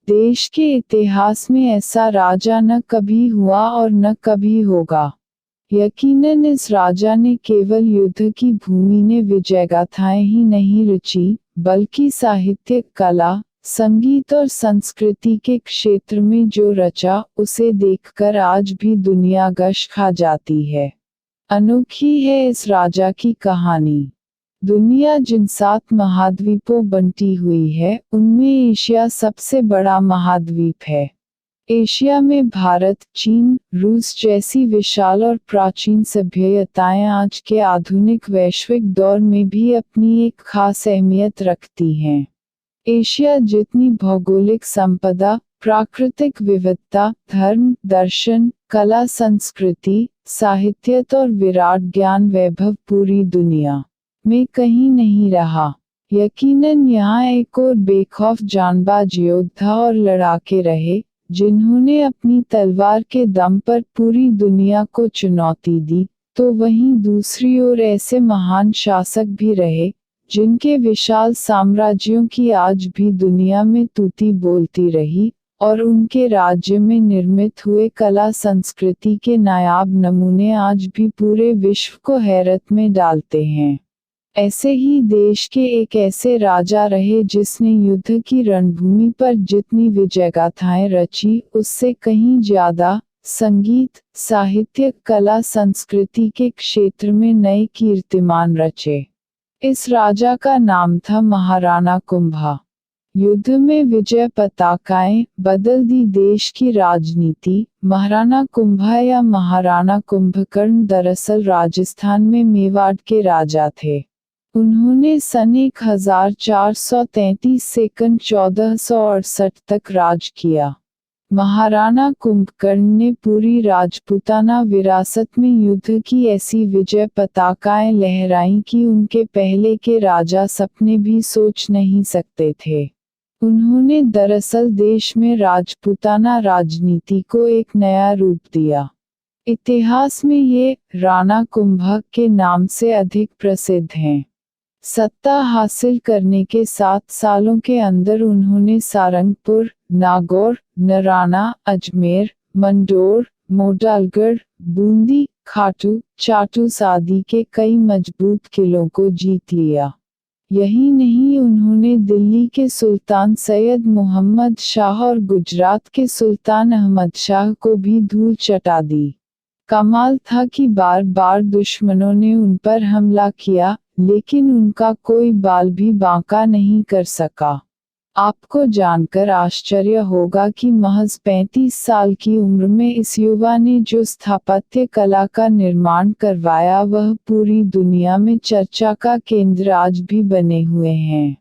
देश के इतिहास में ऐसा राजा न कभी हुआ और न कभी होगा। यकीनन इस राजा ने केवल युद्ध की भूमि ने विजयगाथाएं ही नहीं रची, बल्कि साहित्य, कला, संगीत और संस्कृति के क्षेत्र में जो रचा, उसे देखकर आज भी दुनिया गश खा जाती है। अनोखी है इस राजा की कहानी। दुनिया जिन 7 महाद्वीपों बंटी हुई है, उनमें एशिया सबसे बड़ा महाद्वीप है। एशिया में भारत, चीन, रूस जैसी विशाल और प्राचीन सभ्यताएं आज के आधुनिक वैश्विक दौर में भी अपनी एक खास अहमियत रखती हैं। एशिया जितनी भौगोलिक संपदा, प्राकृतिक विविधता, धर्म, दर्शन, कला, संस्कृति, साहित्य और विराट ज्ञान वैभव पूरी दुनिया में कहीं नहीं रहा। यकीनन यहाँ एक और बेखौफ जानबाज योद्धा और लड़ाके रहे, जिन्होंने अपनी तलवार के दम पर पूरी दुनिया को चुनौती दी, तो वहीं दूसरी ओर ऐसे महान शासक भी रहे, जिनके विशाल साम्राज्यों की आज भी दुनिया में तूती बोलती रही, और उनके राज्य में निर्मित हुए कला संस्कृति के नायाब नमूने आज भी पूरे विश्व को हैरत में डालते हैं। ऐसे ही देश के एक ऐसे राजा रहे जिसने युद्ध की रणभूमि पर जितनी विजयगाथाएं रची, उससे कहीं ज्यादा संगीत, साहित्य, कला, संस्कृति के क्षेत्र में नए कीर्तिमान रचे। इस राजा का नाम था महाराणा कुंभा। युद्ध में विजय पताकाएं बदल दी देश की राजनीति। महाराणा कुंभा या महाराणा कुंभकर्ण दरअसल राजस्थान में मेवाड़ के राजा थे। उन्होंने सन 1433 से 1468 तक राज किया। महाराणा कुंभकर्ण ने पूरी राजपूताना विरासत में युद्ध की ऐसी विजय पताकाएं लहराईं कि उनके पहले के राजा सपने भी सोच नहीं सकते थे। उन्होंने दरअसल देश में राजपूताना राजनीति को एक नया रूप दिया। इतिहास में ये राणा कुंभा के नाम से अधिक प्रसिद्ध हैं। सत्ता हासिल करने के 7 सालों के अंदर उन्होंने सारंगपुर, नागौर, नराना, अजमेर, मंडोर, मोडालगढ़, बूंदी, खाटू, चाटू आदि के कई मजबूत किलों को जीत लिया। यही नहीं, उन्होंने दिल्ली के सुल्तान सैयद मोहम्मद शाह और गुजरात के सुल्तान अहमद शाह को भी धूल चटा दी। कमाल था कि बार बार दुश्मनों ने उन पर हमला किया, लेकिन उनका कोई बाल भी बांका नहीं कर सका। आपको जानकर आश्चर्य होगा कि महज 35 साल की उम्र में इस युवा ने जो स्थापत्य कला का निर्माण करवाया, वह पूरी दुनिया में चर्चा का केंद्र आज भी बने हुए हैं।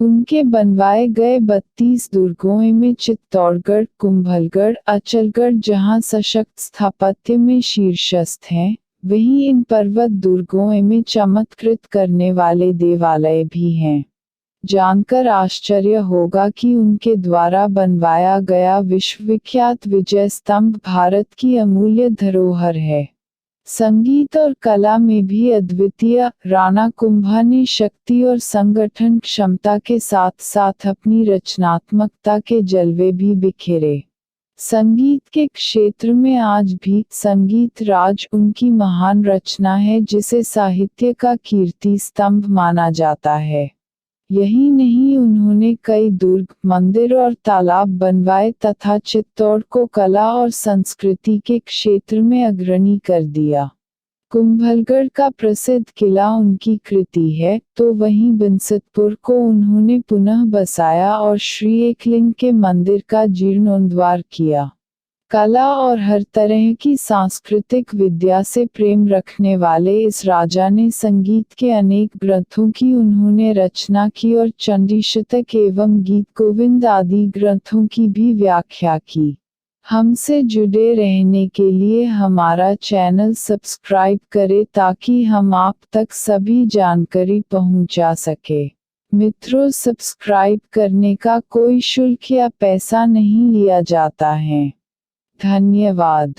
उनके बनवाए गए 32 दुर्गों में चित्तौड़गढ़, कुंभलगढ़, अचलगढ़ जहां सशक्त स्थापत्य में शीर्षस्थ हैं, वहीं इन पर्वत दुर्गों में चमत्कृत करने वाले देवालय भी हैं। जानकर आश्चर्य होगा कि उनके द्वारा बनवाया गया विश्वविख्यात विजय स्तंभ भारत की अमूल्य धरोहर है। संगीत और कला में भी अद्वितीय राणा कुंभा ने शक्ति और संगठन क्षमता के साथ साथ अपनी रचनात्मकता के जलवे भी बिखेरे। संगीत के क्षेत्र में आज भी संगीत राज उनकी महान रचना है, जिसे साहित्य का कीर्ति स्तंभ माना जाता है। यही नहीं, उन्होंने कई दुर्ग, मंदिर और तालाब बनवाए तथा चित्तौड़ को कला और संस्कृति के क्षेत्र में अग्रणी कर दिया। कुंभलगढ़ का प्रसिद्ध किला उनकी कृति है, तो वहीं बिनसतपुर को उन्होंने पुनः बसाया और श्री एकलिंग के मंदिर का जीर्णोद्धार किया। कला और हर तरह की सांस्कृतिक विद्या से प्रेम रखने वाले इस राजा ने संगीत के अनेक ग्रंथों की उन्होंने रचना की और चंडीशतक एवं गीत गोविंद आदि ग्रंथों की भी व्याख्या की। हमसे जुड़े रहने के लिए हमारा चैनल सब्सक्राइब करें ताकि हम आप तक सभी जानकारी पहुंचा सके। मित्रों, सब्सक्राइब करने का कोई शुल्क या पैसा नहीं लिया जाता है। धन्यवाद।